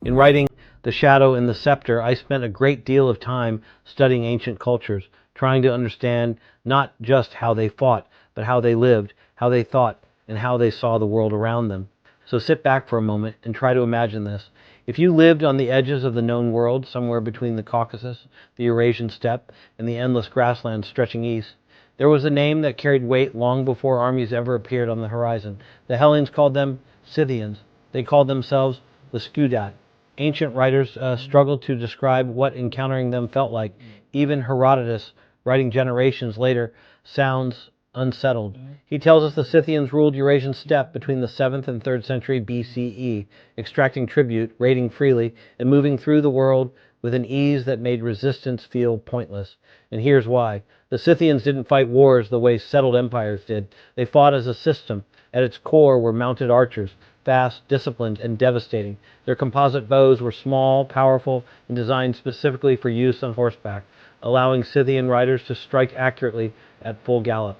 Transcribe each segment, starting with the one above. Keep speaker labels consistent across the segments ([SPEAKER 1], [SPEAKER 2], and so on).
[SPEAKER 1] In writing The Shadow and the Scepter, I spent a great deal of time studying ancient cultures, trying to understand not just how they fought, but how they lived, how they thought, and how they saw the world around them. So sit back for a moment and try to imagine this. If you lived on the edges of the known world, somewhere between the Caucasus, the Eurasian steppe, and the endless grasslands stretching east, there was a name that carried weight long before armies ever appeared on the horizon. The Hellenes called them Scythians. They called themselves the Scudat. Ancient writers struggled to describe what encountering them felt like. Even Herodotus, writing generations later, sounds unsettled. He tells us the Scythians ruled Eurasian steppe between the 7th and 3rd century BCE, extracting tribute, raiding freely, and moving through the world with an ease that made resistance feel pointless. And here's why. The Scythians didn't fight wars the way settled empires did. They fought as a system. At its core were mounted archers, fast, disciplined, and devastating. Their composite bows were small, powerful, and designed specifically for use on horseback, allowing Scythian riders to strike accurately at full gallop.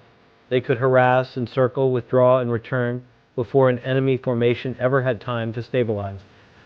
[SPEAKER 1] They could harass, encircle, withdraw, and return before an enemy formation ever had time to stabilize.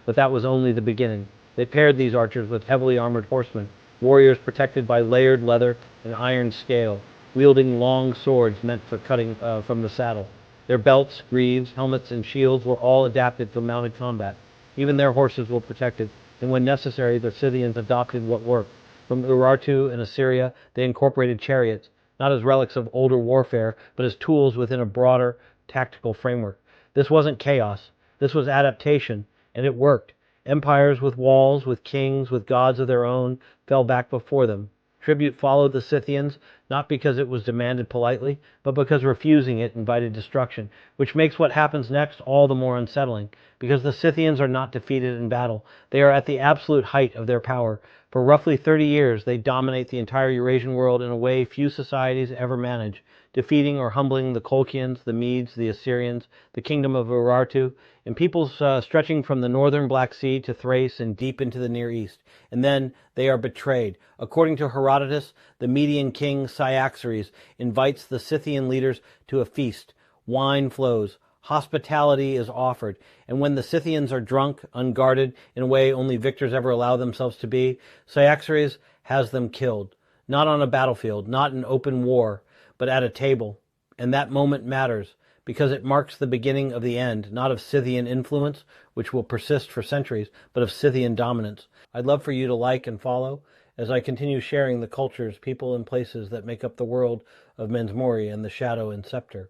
[SPEAKER 1] But that was only the beginning. They paired these archers with heavily armored horsemen, warriors protected by layered leather and iron scale, wielding long swords meant for cutting from the saddle. Their belts, greaves, helmets, and shields were all adapted to mounted combat. Even their horses were protected, and when necessary, the Scythians adopted what worked. From Urartu and Assyria, they incorporated chariots, not as relics of older warfare, but as tools within a broader tactical framework. This wasn't chaos. This was adaptation, and it worked. Empires with walls, with kings, with gods of their own, fell back before them. Tribute followed the Scythians, not because it was demanded politely, but because refusing it invited destruction, which makes what happens next all the more unsettling. Because the Scythians are not defeated in battle. They are at the absolute height of their power. For roughly 30 years, they dominate the entire Eurasian world in a way few societies ever manage, defeating or humbling the Colchians, the Medes, the Assyrians, the kingdom of Urartu, and peoples stretching from the northern Black Sea to Thrace and deep into the Near East. And then they are betrayed. According to Herodotus, the Median king Cyaxares invites the Scythian leaders to a feast. Wine flows. Hospitality is offered. And when the Scythians are drunk, unguarded, in a way only victors ever allow themselves to be, Cyaxares has them killed. Not on a battlefield, not in open war, but at a table. And that moment matters, because it marks the beginning of the end, not of Scythian influence, which will persist for centuries, but of Scythian dominance. I'd love for you to like and follow as I continue sharing the cultures, people, and places that make up the world of Mens Mori and the Shadow and Scepter.